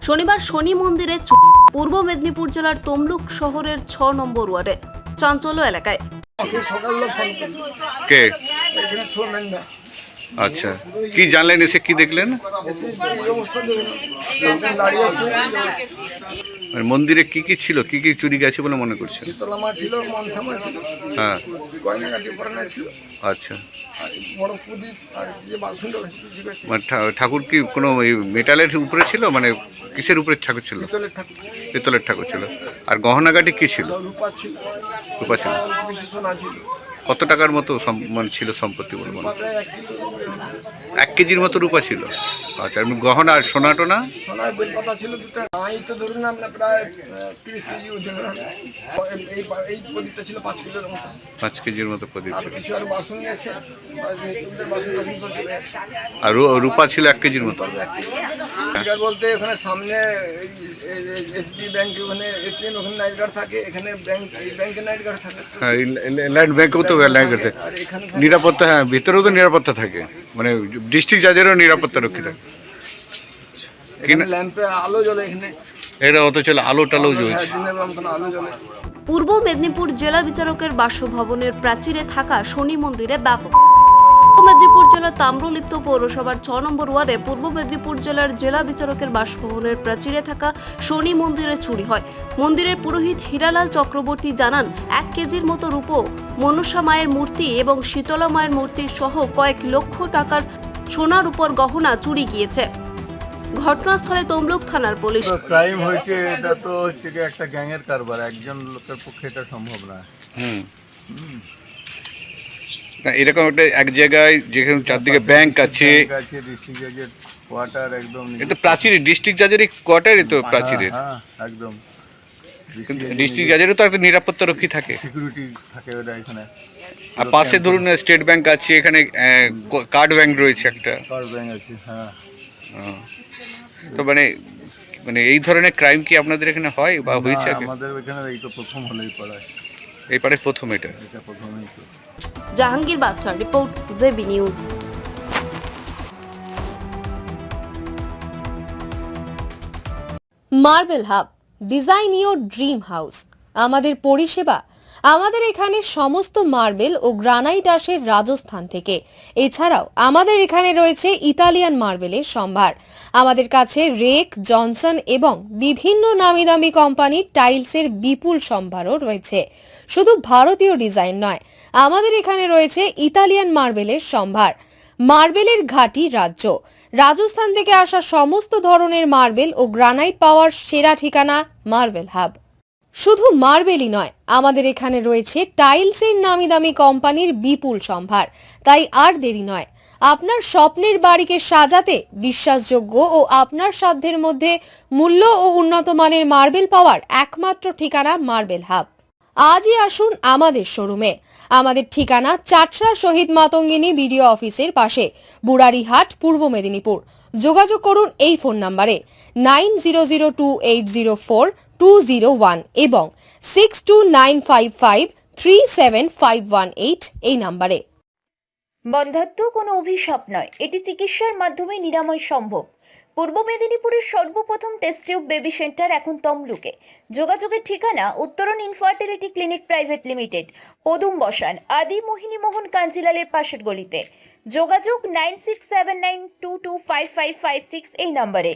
শনিবার শনি মন্দিরে পূর্ব মেদিনীপুর জেলার তমলুক শহরের 6 নম্বর ওয়ার্ডে চাঞ্চল্য এলাকায়। কে? আচ্ছা, কি জানলেন, এসে কি দেখলেন? মন্দিরে কি কি ছিল, কি কি চুরি গেছে বলে মনে করছেন? শীতলা মাছ ছিল, মনসা মাছ ছিল, হ্যাঁ, গয়নাগাটি পরানো ছিল, আচ্ছা। আর বড় প্রদীপ আর যে বাসনটা মানে ঠাকুর কি কোনো মেটালের উপরে ছিল, মানে কিসের উপরে ঠাকুর ছিল? পিতলের ঠাকুর, পিতলের ঠাকুর ছিল। আর গহনাগাটি কি ছিল? রূপা ছিল, রূপা ছিল। বেশি সোনা ছিল। কত টাকার মতো মানে ছিল সম্পত্তি বলবো? প্রায় 1 কিলো 1 কেজির মতো রূপা ছিল। আচ্ছা, এমনি গহনা আর সোনা টোনা? সোনার বেলপাতা ছিল দুটো। এই তো ধরুন আমরা প্রায় 30 কেজি ওজন হবে। এই প্রদীপটা ছিল 5 কিলোর মতো। 5 কেজির মতো প্রদীপ আর ছিল। কিছু আর বাসন নিয়েছে, বাসন সব চলে গেছে। আর রূপা ছিল 1 কেজির মতো। নাইট বলতে এখানে সামনে এসবি ব্যাংক, ওখানে এটিএম, ওখানে নাইট গার্ড থাকে, এখানে ব্যাংকে নাইট গার্ড থাকে। হ্যাঁ, ল্যান্ড ব্যাংকেও তো নাইট গার্ড থাকে। আর এখানে নিরাপত্তা, হ্যাঁ, ভিতরেও তো নিরাপত্তা থাকে, মানে ডিস্ট্রিক্ট জাজেরও নিরাপত্তা রক্ষী থাকে। এখানে ল্যাম্পে আলো জ্বলে, এখানে এটা অত চলে আলো টালো জ্বলছে। দিনের বেলা কোনো আলো জ্বলে। পূর্ব মেদিনীপুর জেলা বিচারকের বাসভবনের প্রাচীরে থাকা শনি মন্দিরে ব্যাপক। পূর্ব মেদিনীপুর জেলার তাম্রলিপ্ত পৌরসভার 6 নম্বর ওয়ার্ডে পূর্ব মেদিনীপুর জেলার জেলা বিচারকের বাসভবনের প্রাচীরে থাকা শনি মন্দিরে চুরি হয়। মন্দিরের পুরোহিত হীরালাল চক্রবর্তী জানান, 1 কেজির মতো রূপো, মনসা মায়ের মূর্তি এবং শীতলা মায়ের মূর্তি সহ কয়েক লক্ষ টাকার সোনার উপর গহনা চুরি গিয়েছে। ঘটনাস্থলে তমলুক থানার পুলিশ। ক্রাইম হয়েছে, এটা তো হচ্ছে কি একটা গ্যাংয়ের কারবার, একজন লোকের পক্ষে এটা সম্ভব না। না, এরকম একটা এক জায়গায় যেখানে চারদিকে ব্যাংক আছে, ডিস্ট্রিক্ট জাজের কোয়ার্টার একদম। এটা প্রাচীরে ডিস্ট্রিক্ট জাজেরই কোয়ার্টারই তো প্রাচীরে। হ্যাঁ, একদম। ডিস্ট্রিক্ট জাজেরও তো একটা নিরাপত্তা রক্ষী থাকে, সিকিউরিটি থাকে ওটা এখানে। আর পাশে ধরুন স্টেট ব্যাংক আছে, এখানে কার্ড ব্যাংক রয়েছে একটা। কার ব্যাংক আছে, হ্যাঁ। তো মানে মানে এই ধরনের ক্রাইম কি আপনাদের এখানে হয় বা হয়েছে? আমাদের এখানে এই তো প্রথম হলেই পাড়ায়, এই পারে প্রথম এটা প্রথমেই তো। জাহাঙ্গীর বাদশার report, JB news. Marble hub, design your dream house. আমাদের পরিষেবা, আমাদের এখানে সমস্ত মার্বেল ও গ্রানাইট আসে রাজস্থান থেকে। এছাড়াও আমাদের এখানে রয়েছে ইতালিয়ান মার্বেলের সম্ভার। আমাদের কাছে রেক, জনসন এবং বিভিন্ন নামি দামি কোম্পানির টাইলসের বিপুল সম্ভারও রয়েছে। শুধু ভারতীয় ডিজাইন নয়, আমাদের এখানে রয়েছে ইতালিয়ান মার্বেলের সম্ভার। মার্বেলের ঘাঁটি রাজ্য, রাজস্থান থেকে আসা সমস্ত ধরনের মার্বেল ও গ্রানাইট পাওয়ার সেরা ঠিকানা মার্বেল হাব। শুধু মার্বেলই নয়, আমাদের এখানে রয়েছে টাইলসের নামি দামি কোম্পানির বিপুল সম্ভার। তাই আর দেরি নয়, আপনার স্বপ্নের বাড়িকে সাজাতে বিশ্বাসযোগ্য ও আপনার সাধ্যের মধ্যে মূল্য ও উন্নত মানের মার্বেল পাওয়ার একমাত্র ঠিকানা মার্বেল হাব। আজই আসুন আমাদের শোরুমে। আমাদের ঠিকানা চাটরা শহীদ মাতঙ্গিনী বিডিও অফিসের পাশে, বুড়ারিহাট, পূর্ব মেদিনীপুর। যোগাযোগ করুন এই ফোন নম্বরে 9002804201 এবং 6295537518 এই নম্বরে। বন্ধ্যাত্ব কোনো অভিশাপ নয়, এটি চিকিৎসার মাধ্যমে নিরাময় সম্ভব। পূর্ব মেদিনীপুরের সর্বপ্রথম টেস্ট টিউব বেবি সেন্টার এখন তমলুকে। যোগাযোগের ঠিকানা উত্তরণ ইনফার্টিলিটি ক্লিনিক প্রাইভেট লিমিটেড, পদুম বসান, আদি মোহিনী মোহন কাঞ্জিলালের পাশের গলিতে। যোগাযোগ 9679225556 এই নম্বরে।